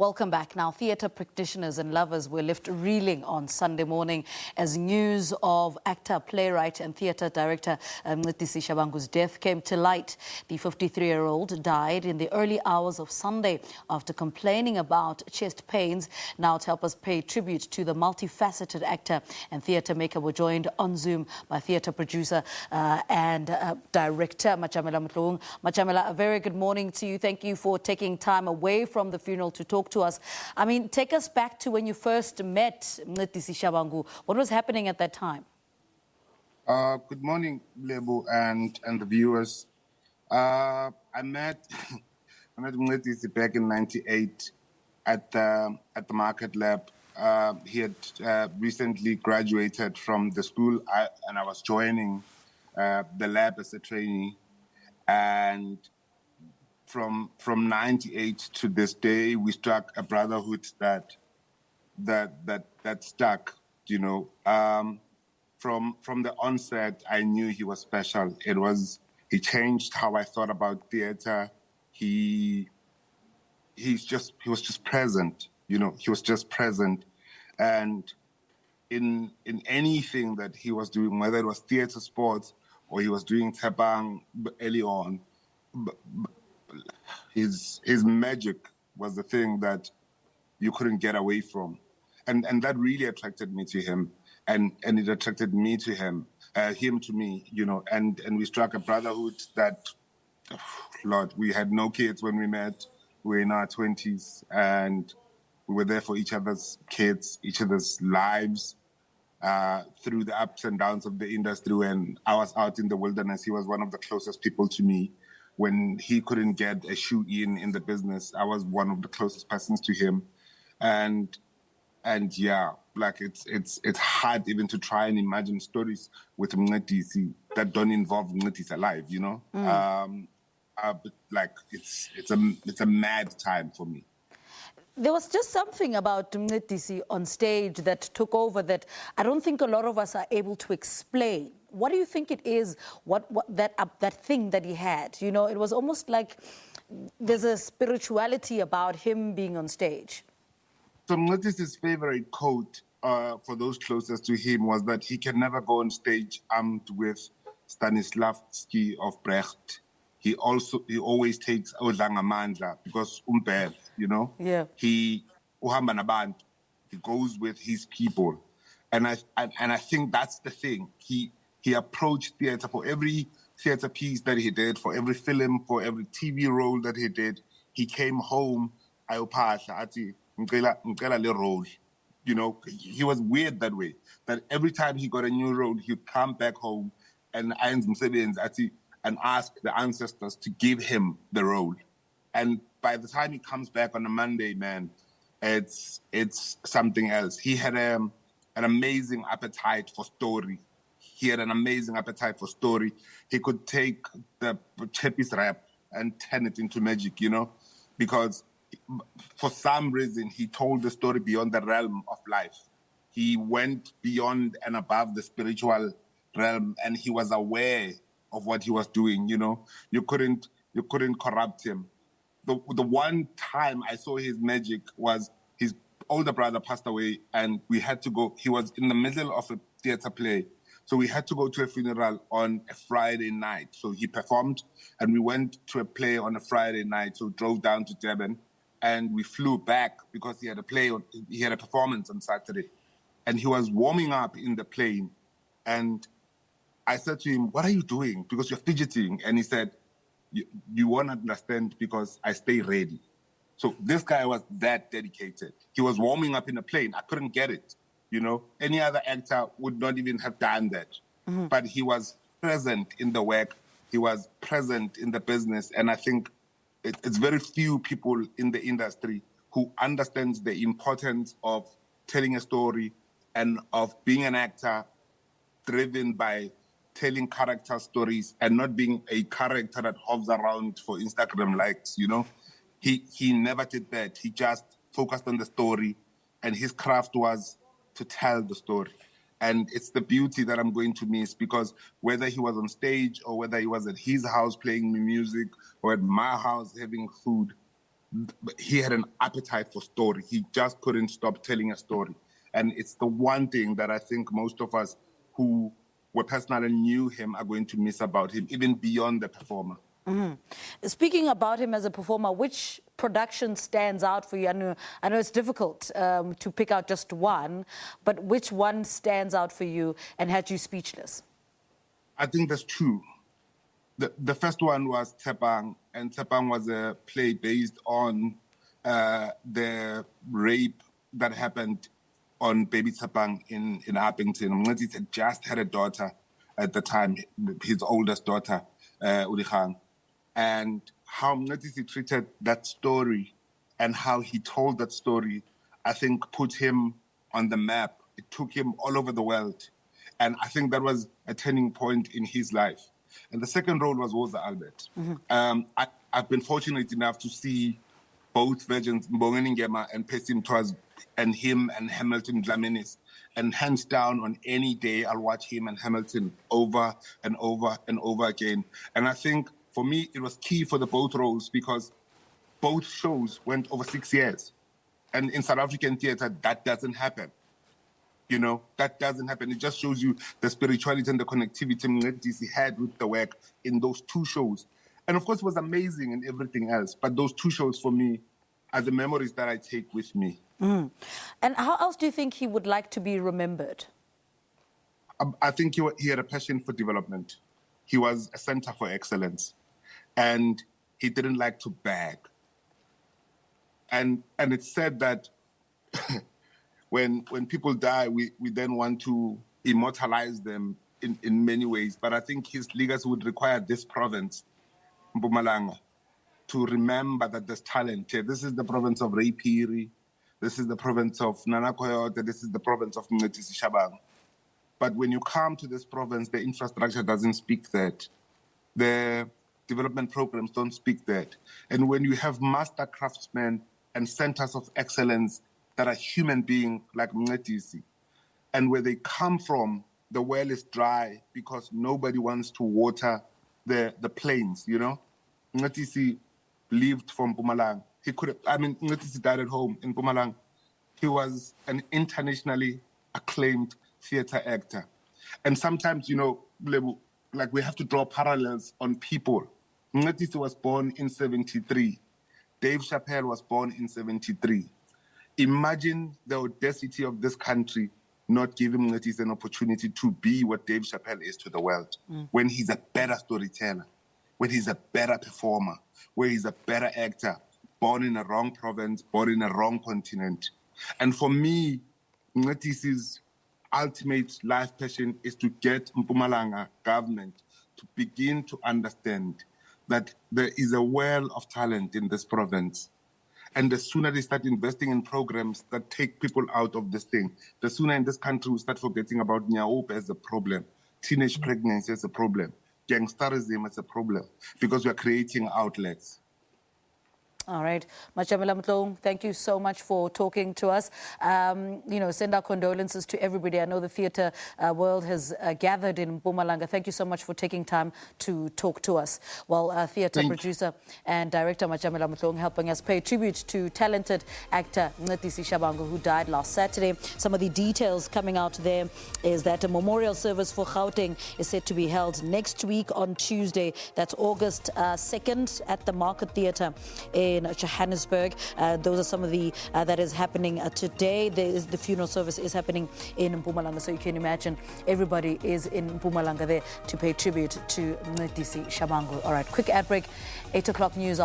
Welcome back. Now, theatre practitioners and lovers were left reeling on Sunday morning as news of actor, playwright and theatre director Mncedisi Shabangu's death came to light. The 53-year-old died in the early hours of Sunday after complaining about chest pains. Now, to help us pay tribute to the multifaceted actor and theatre maker, we're joined on Zoom by theatre producer and director Matjamela Motloung. Matjamela, a very good morning to you. Thank you for taking time away from the funeral to talk to us. I mean, take us back to when you first met Mncedisi Shabangu. What was happening at that time? Good morning, Lebo and the viewers. I met Mncedisi back in '98 at the Market Lab. He had recently graduated from the school, and I was joining the lab as a trainee. And from '98 to this day, we struck a brotherhood that stuck. You know, from the onset, I knew he was special. He changed how I thought about theater. He was just present. You know, he was just present, and in anything that he was doing, whether it was theater, sports, or he was doing tabang early on. His magic was the thing that you couldn't get away from, and that really attracted me to him, and it attracted me to him to me, you know, and we struck a brotherhood that, Lord, we had no kids when we met. We were in our 20s, and we were there for each other's kids, each other's lives, through the ups and downs of the industry. When I was out in the wilderness, he was one of the closest people to me. When he couldn't get a shoe in the business, I was one of the closest persons to him. And yeah, like it's hard even to try and imagine stories with Mncedisi that don't involve Mncedisi alive, you know? But like it's a mad time for me. There was just something about Mncedisi on stage that took over that I don't think a lot of us are able to explain. What do you think it is, that thing that he had? You know, it was almost like there's a spirituality about him being on stage. So Mncedisi's favorite quote for those closest to him was that he can never go on stage armed with Stanislavski of Brecht. He always takes Odlangamandla because umbel, you know? Yeah. He goes with his people. And I think that's the thing. He approached theater for every theater piece that he did, for every film, for every TV role that he did. He came home, you know, he was weird that way. That every time he got a new role, he'd come back home and ask the ancestors to give him the role. And by the time he comes back on a Monday, man, it's something else. He had an amazing appetite for story. He had an amazing appetite for story. He could take the Chepis rap and turn it into magic, you know, because for some reason he told the story beyond the realm of life. He went beyond and above the spiritual realm, and he was aware of what he was doing. You know, you couldn't corrupt him. The one time I saw his magic was his older brother passed away, and we had to go. He was in the middle of a theater play, so we had to go to a funeral on a Friday night. So he performed, and we went to a play on a Friday night. So drove down to Durban, and we flew back because he had a performance on Saturday, and he was warming up in the plane, and I said to him, "What are you doing? Because you're fidgeting." And he said, you won't understand because I stay ready. So this guy was that dedicated. He was warming up in a plane. I couldn't get it. You know, any other actor would not even have done that. Mm-hmm. But he was present in the work. He was present in the business. And I think it's very few people in the industry who understands the importance of telling a story and of being an actor driven by telling character stories and not being a character that hovers around for Instagram likes, you know. He never did that. He just focused on the story, and his craft was to tell the story. And it's the beauty that I'm going to miss, because whether he was on stage or whether he was at his house playing me music or at my house having food, he had an appetite for story. He just couldn't stop telling a story. And it's the one thing that I think most of us who were personally knew him are going to miss about him, even beyond the performer. Speaking about him as a performer, which production stands out for you? I know it's difficult to pick out just one, but which one stands out for you and had you speechless? I think there's two. The first one was Tshepang, and Tshepang was a play based on the rape that happened on baby Tshepang in Appington. Mncedisi had just had a daughter at the time, his oldest daughter, Ulikhang. And how Mncedisi treated that story and how he told that story, I think put him on the map. It took him all over the world. And I think that was a turning point in his life. And the second role was Woza Albert. I've been fortunate enough to see both versions, Mbongeni Ngema and Pesim Twas, and him and Hamilton Dlaminis. And hands down, on any day, I'll watch him and Hamilton over and over and over again. And I think, for me, it was key for the both roles because both shows went over 6 years. And in South African theatre, that doesn't happen. You know, that doesn't happen. It just shows you the spirituality and the connectivity Mncedisi had with the work in those two shows. And of course, it was amazing and everything else. But those two shows for me are the memories that I take with me. And how else do you think he would like to be remembered? I think he had a passion for development. He was a center for excellence. And he didn't like to beg. And it's said that when people die, we then want to immortalize them in many ways. But I think his legacy would require this province, Mpumalanga, to remember that there's talent here. This is the province of Ray Phiri. This is the province of Nana Coyote. This is the province of Mncedisi Shabangu. But when you come to this province, the infrastructure doesn't speak that. The development programs don't speak that. And when you have master craftsmen and centers of excellence that are human beings like Mncedisi, and where they come from, the well is dry because nobody wants to water the plains, you know? Mncedisi lived from Mpumalanga. Mncedisi died at home in Mpumalanga. He was an internationally acclaimed theater actor. And sometimes, you know, like we have to draw parallels on people. Mncedisi was born in 73. Dave Chappelle was born in 73. Imagine the audacity of this country not giving Mncedisi an opportunity to be what Dave Chappelle is to the world, when he's a better storyteller, when he's a better performer, where he's a better actor, born in a wrong province, born in a wrong continent. And for me, Mncedisi's ultimate life passion is to get Mpumalanga government to begin to understand that there is a well of talent in this province. And the sooner they start investing in programs that take people out of this thing, the sooner in this country we start forgetting about Nyaope as a problem, teenage pregnancy as a problem, gangsterism as a problem, because we are creating outlets. All right. Matjamela Motloung, thank you so much for talking to us. Send our condolences to everybody. I know the theatre world has gathered in Mpumalanga. Thank you so much for taking time to talk to us. Well, theatre producer and director Matjamela Motloung helping us pay tribute to talented actor Mncedisi Shabangu, who died last Saturday. Some of the details coming out there is that a memorial service for Gauteng is set to be held next week on Tuesday. That's August 2nd at the Market Theatre in Johannesburg. Those are some of the that is happening today. The funeral service is happening in Mpumalanga, so you can imagine everybody is in Mpumalanga there to pay tribute to Mncedisi Shabangu. All right, quick ad break. 8 o'clock news.